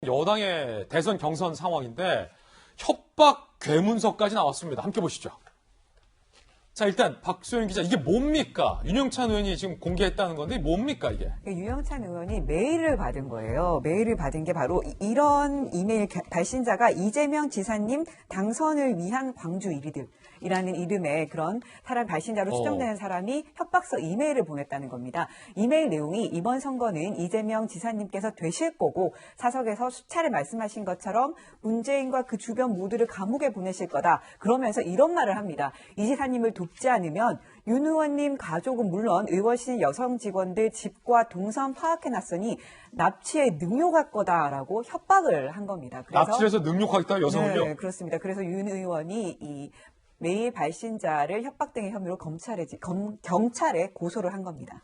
여당의 대선 경선 상황인데 협박 괴문서까지 나왔습니다. 함께 보시죠. 자, 일단 박소연 기자, 이게 뭡니까? 윤영찬 의원이 지금 공개했다는 건데 뭡니까 이게? 윤영찬 의원이 메일을 받은 거예요. 메일을 받은 게 바로 이런 이메일 발신자가 이재명 지사님 당선을 위한 광주 이리들이라는 이름의 그런 사람 발신자로 추정되는 사람이 협박서 이메일을 보냈다는 겁니다. 이메일 내용이 이번 선거는 이재명 지사님께서 되실 거고 사석에서 수차례 말씀하신 것처럼 문재인과 그 주변 모두를 감옥에 보내실 거다. 그러면서 이런 말을 합니다. 이 지사님을 돕지 않으면 윤 의원님 가족은 물론 의원실 여성 직원들 집과 동선 파악해놨으니 납치에 능욕할 거다라고 협박을 한 겁니다. 그래서 납치해서 능욕하겠다 여성을요? 네, 그렇습니다. 그래서 윤 의원이 이 메일 발신자를 협박 등의 혐의로 경찰에 고소를 한 겁니다.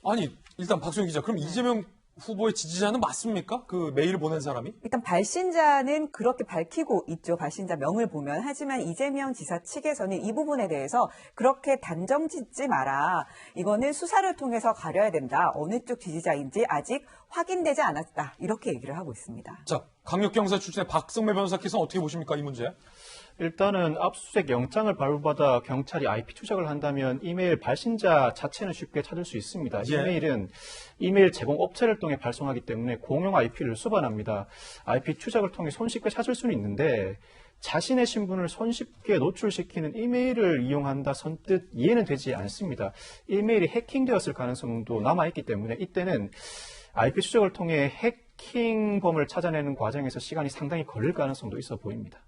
아니, 일단 박소연 기자, 그럼 이재명 후보의 지지자는 맞습니까? 그 메일을 보낸 사람이? 일단 발신자는 그렇게 밝히고 있죠. 발신자 명을 보면. 하지만 이재명 지사 측에서는 이 부분에 대해서 그렇게 단정 짓지 마라. 이거는 수사를 통해서 가려야 된다. 어느 쪽 지지자인지 아직 확인되지 않았다. 이렇게 얘기를 하고 있습니다. 자, 강력경사 출신의 박성매 변호사께서는 어떻게 보십니까, 이 문제? 일단은 압수수색 영장을 발부받아 경찰이 IP 추적을 한다면 이메일 발신자 자체는 쉽게 찾을 수 있습니다. 예. 이메일은 이메일 제공 업체를 통해 발송하기 때문에 공용 IP를 수반합니다. IP 추적을 통해 손쉽게 찾을 수는 있는데 자신의 신분을 손쉽게 노출시키는 이메일을 이용한다 선뜻 이해는 되지 않습니다. 이메일이 해킹되었을 가능성도 남아있기 때문에 이때는 IP 추적을 통해 해킹범을 찾아내는 과정에서 시간이 상당히 걸릴 가능성도 있어 보입니다.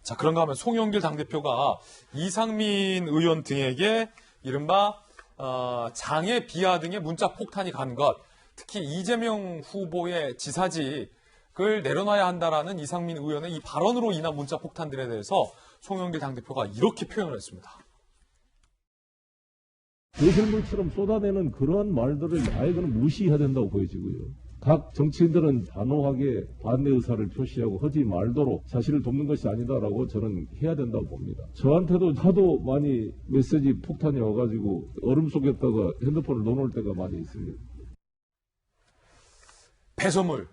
자, 그런가 하면 송영길 당대표가 이상민 의원 등에게 이른바 장애 비하 등의 문자 폭탄이 간 것, 특히 이재명 후보의 지사직을 내려놔야 한다라는 이상민 의원의 이 발언으로 인한 문자 폭탄들에 대해서 송영길 당대표가 이렇게 표현을 했습니다. 배설물처럼 쏟아내는 그러한 말들을 아예 그는 무시해야 된다고 보여지고요. 각 정치인들은 단호하게 반대 의사를 표시하고 하지 말도록 자신을 돕는 것이 아니다라고 저는 해야 된다고 봅니다. 저한테도 하도 많이 메시지 폭탄이 와가지고 얼음 속에다가 핸드폰을 넣어놓을 때가 많이 있습니다. 배설물.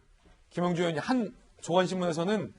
김영주 의원이 한 조간신문에서는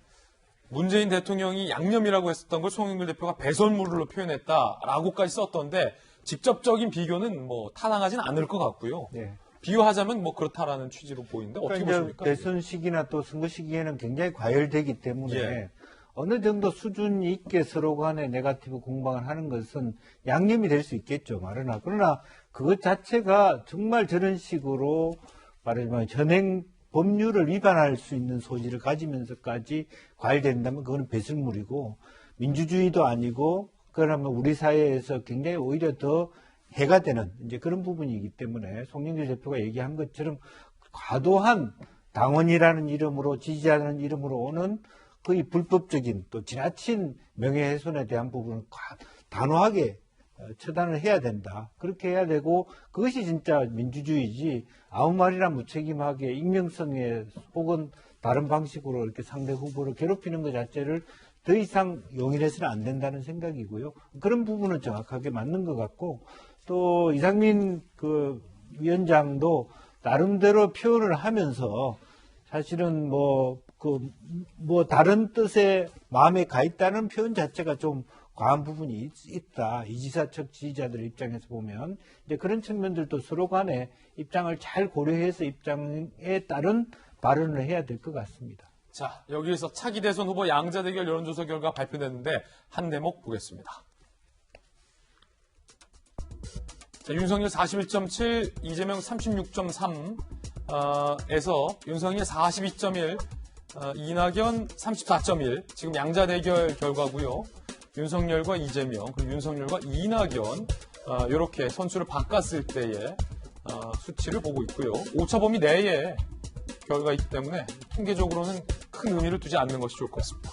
문재인 대통령이 양념이라고 했었던 걸 송영길 대표가 배설물로 표현했다라고까지 썼던데 직접적인 비교는 뭐 타당하진 않을 것 같고요. 네. 비유하자면 뭐 그렇다라는 취지로 보이는데 어떻게 보십니까? 대선 시기나 또 선거 시기에는 굉장히 과열되기 때문에 예. 어느 정도 수준 있게 서로 간에 네거티브 공방을 하는 것은 양념이 될 수 있겠죠. 그러나 그것 자체가 정말 저런 식으로 말하자면 현행 법률을 위반할 수 있는 소지를 가지면서까지 과열된다면 그거는 배설물이고 민주주의도 아니고 그러면 우리 사회에서 굉장히 오히려 더 해가 되는 이제 그런 부분이기 때문에 송영길 대표가 얘기한 것처럼 과도한 당원이라는 이름으로 지지자라는 이름으로 오는 거의 불법적인 또 지나친 명예훼손에 대한 부분은 단호하게 처단을 해야 된다. 그렇게 해야 되고 그것이 진짜 민주주의지 아무 말이나 무책임하게 익명성에 혹은 다른 방식으로 이렇게 상대 후보를 괴롭히는 것 자체를 더 이상 용인해서는 안 된다는 생각이고요. 그런 부분은 정확하게 맞는 것 같고 또 이상민 그 위원장도 나름대로 표현을 하면서 사실은 뭐 다른 뜻의 마음에 가 있다는 표현 자체가 좀 과한 부분이 있다. 이 지사 측 지지자들 입장에서 보면 이제 그런 측면들도 서로 간에 입장을 잘 고려해서 입장에 따른 발언을 해야 될 것 같습니다. 자, 여기에서 차기 대선 후보 양자 대결 여론조사 결과 발표됐는데 한 대목 보겠습니다. 자, 윤석열 41.7, 이재명 36.3, 에서 윤석열 42.1, 이낙연 34.1, 지금 양자 대결 결과고요. 윤석열과 이재명, 그리고 윤석열과 이낙연, 이렇게 선수를 바꿨을 때의 수치를 보고 있고요. 오차범위 내의 결과이기 때문에 통계적으로는 큰 의미를 두지 않는 것이 좋을 것 같습니다.